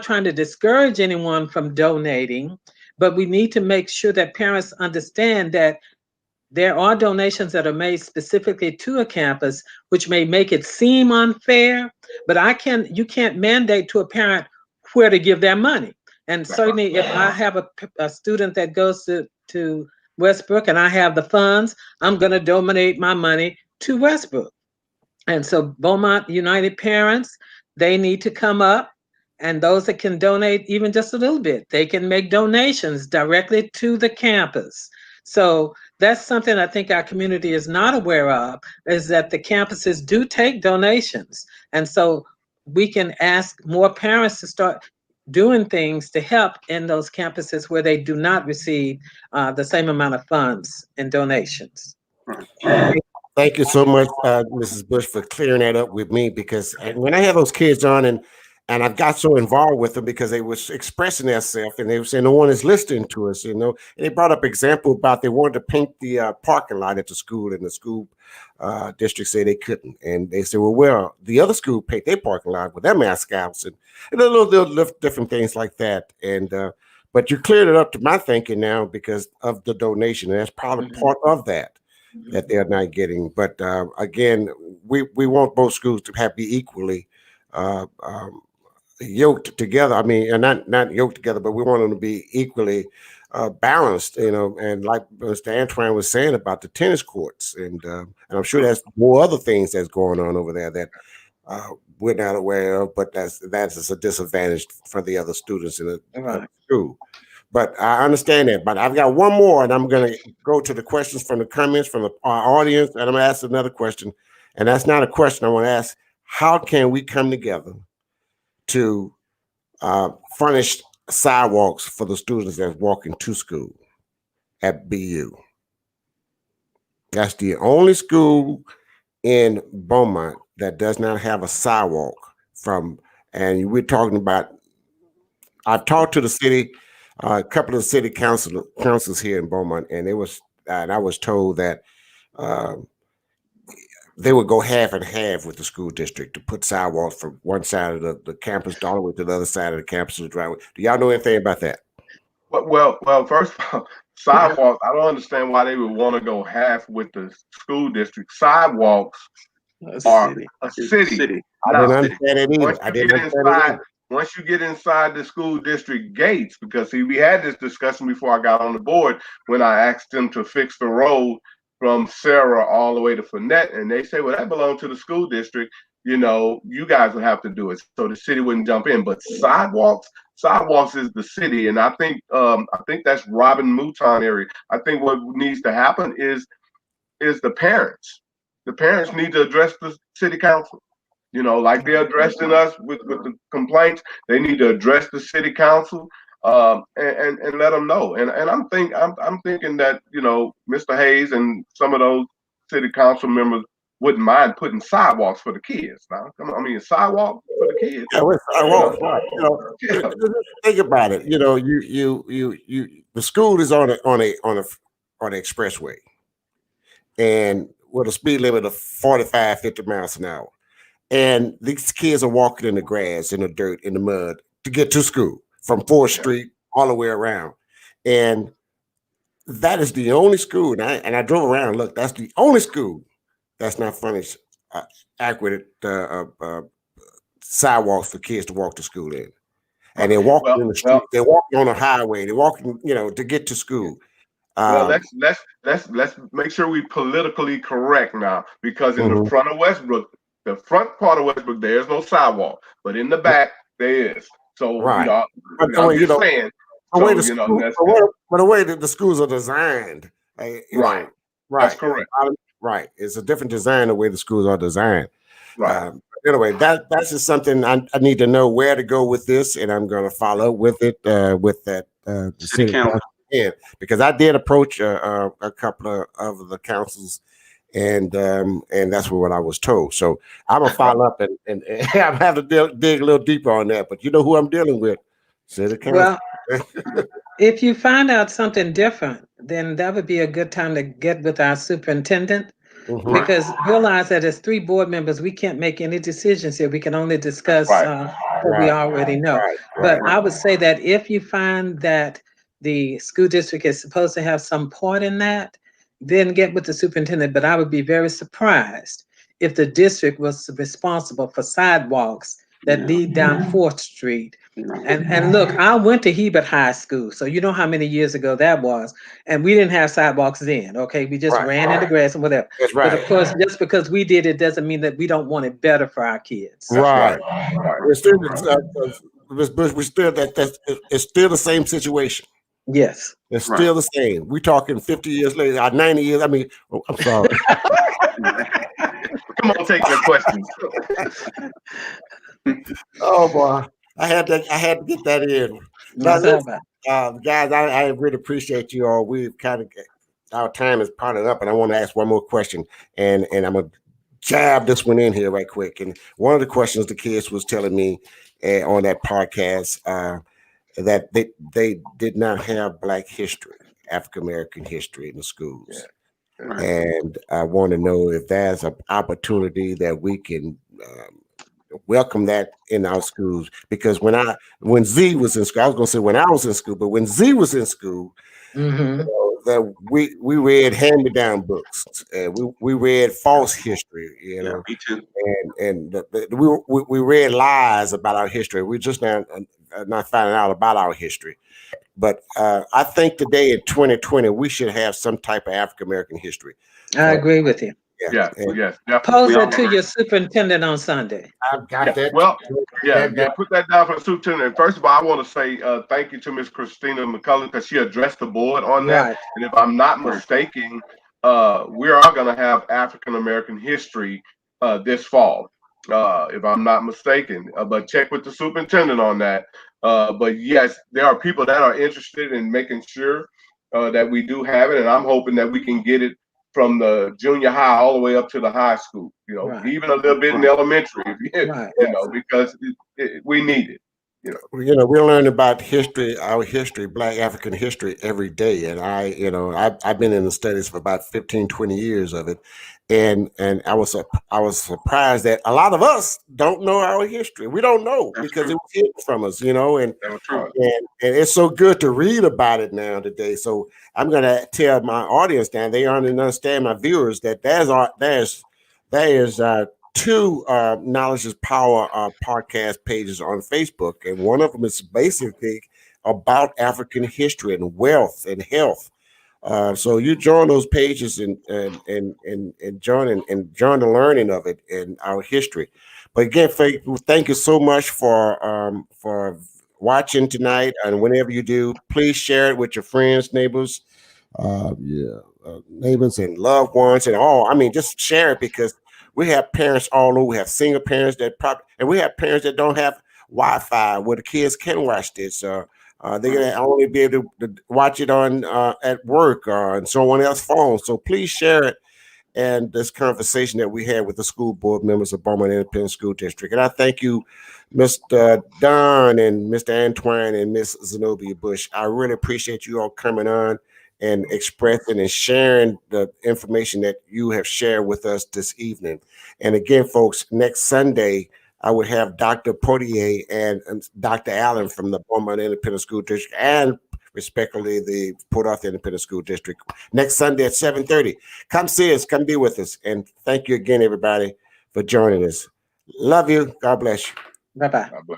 trying to discourage anyone from donating, but we need to make sure that parents understand that there are donations that are made specifically to a campus, which may make it seem unfair, but you can't mandate to a parent where to give their money. And certainly if I have a student that goes to Westbrook and I have the funds, I'm going to donate my money to Westbrook. And so Beaumont United parents, they need to come up, and those that can donate even just a little bit, they can make donations directly to the campus. So that's something I think our community is not aware of, is that the campuses do take donations. And so we can ask more parents to start doing things to help in those campuses where they do not receive the same amount of funds and donations. Thank you so much, Mrs. Bush, for clearing that up with me, because when I had those kids on and I got so involved with them because they was expressing themselves and they were saying no one is listening to us, and they brought up example about they wanted to paint the parking lot at the school, and the school district said they couldn't, and they said, well, the other school paint their parking lot with their mascots and little different things like that, and but you cleared it up to my thinking now because of the donation, and that's probably part of that they're not getting. But again, we want both schools to be equally yoked together. I mean, and not yoked together, but we want them to be equally balanced, and like Mr. Antwine was saying about the tennis courts, and I'm sure there's more other things that's going on over there that we're not aware of, but that's a disadvantage for the other students in the school. But I understand that. But I've got one more, and I'm going to go to the questions from the comments from our audience, and I'm going to ask another question. And that's not a question. I want to ask, how can we come together to furnish sidewalks for the students that's walking to school at BU? That's the only school in Beaumont that does not have a sidewalk and we're talking about, I've talked to the city, a couple of city councils here in Beaumont, and I was told that they would go half and half with the school district to put sidewalks from one side of the campus all the way to the other side of the campus driveway. Do y'all know anything about that? Well, first of all, sidewalks, I don't understand why they would want to go half with the school district. Sidewalks are a city. I didn't understand it either. Once you get inside the school district gates, because see, we had this discussion before I got on the board when I asked them to fix the road from Sarah all the way to Fournette, and they say, well, that belongs to the school district. You guys would have to do it, so the city wouldn't jump in. But sidewalks is the city, and I think that's Robin Mouton area. I think what needs to happen is the parents. The parents need to address the city council. Like they're addressing us with the complaints. They need to address the city council and let them know. And I'm thinking that Mr. Hayes and some of those city council members wouldn't mind putting sidewalks for the kids. Now, come on, I mean, sidewalk for the kids. Yeah, with sidewalks, right? Yeah. Think about it. The school is on an expressway, and with a speed limit of 45, 50 miles an hour. And these kids are walking in the grass, in the dirt, in the mud to get to school from 4th Street all the way around. And that is the only school. And I drove around and looked, that's the only school that's not furnished accurate sidewalks for kids to walk to school in. And they're walking in the street, they're walking on a highway, they're walking, to get to school. Well, let's make sure we politically correct now, because in the front of Westbrook, the front part of Westbrook, there's no sidewalk, but in the back there is. So right. But the way that the schools are designed, right. That's correct. Right. It's a different design the way the schools are designed. Right. Anyway, that's just something I need to know where to go with this, and I'm going to follow up with it with that the city council. Because I did approach a couple of the councils, and that's what I was told. So I'm gonna follow up and I have to dig a little deeper on that. But you know who I'm dealing with? City council. Well, if you find out something different, then that would be a good time to get with our superintendent. Because realize that as 3 board members, we can't make any decisions here. We can only discuss what we already know. But I would say that if you find that the school district is supposed to have some part in that, then get with the superintendent. But I would be very surprised if the district was responsible for sidewalks that lead down 4th Street. And look, I went to Hebert High School, so you know how many years ago that was, and we didn't have sidewalks then. Okay, we just ran in the grass and whatever. That's right. But of course, just because we did it doesn't mean that we don't want it better for our kids. Right. We're still it's still the same situation. Yes. It's still the same. We're talking 50 years later, 90 years. I mean, I'm sorry. Come on, take your questions. Oh boy, I had to get that in. Guys, I really appreciate you all. We've kind of our time is potted up, and I want to ask one more question, and I'm gonna jab this one in here right quick. And one of the questions the kids was telling me on that podcast that they did not have Black history, African American history in the schools. Yeah. And I want to know if there's an opportunity that we can welcome that in our schools. Because when Z was in school, I was going to say when I was in school, but when Z was in school, that we read hand-me-down books. We read false history, Yeah, me too. And we read lies about our history. We're just not finding out about our history. But I think today in 2020, we should have some type of African American history. I agree with you. Yes. Pose it to your superintendent on Sunday. I've got that. Well, put that down for the superintendent. First of all, I want to say thank you to Miss Christina McCullough, because she addressed the board on that. Right. And if I'm not mistaken, we are going to have African American history this fall, if I'm not mistaken. But check with the superintendent on that. But yes, there are people that are interested in making sure that we do have it, and I'm hoping that we can get it from the junior high all the way up to the high school, even a little bit in elementary, because we need it. We learn about history, our history, Black African history every day. And I've been in the studies for about 15, 20 years of it. And I was surprised that a lot of us don't know our history. We don't know because it was hidden from us, and it's so good to read about it now today. So I'm going to tell my audience now, they understand, my viewers, that there's 2 Knowledge is Power podcast pages on Facebook, and one of them is basically about African history and wealth and health. So you join those pages and join the learning of it and our history. But again, thank you so much for watching tonight, and whenever you do, please share it with your friends, neighbors, neighbors and loved ones and all. I mean, just share it, because we have parents all over. We have single parents and we have parents that don't have Wi-Fi where the kids can watch this. They're gonna only be able to watch it on at work or on someone else's phone. So please share it and this conversation that we had with the school board members of Beaumont Independent School District. And I thank you, Mr. Dunn and Mr. Antwine and Miss Zenobia Bush. I really appreciate you all coming on and expressing and sharing the information that you have shared with us this evening. And again, folks, next Sunday, I would have Dr. Potier and Dr. Allen from the Beaumont Independent School District and respectively the Port Arthur Independent School District next Sunday at 7:30. Come see us, come be with us. And thank you again, everybody, for joining us. Love you. God bless you. Bye-bye. God bless.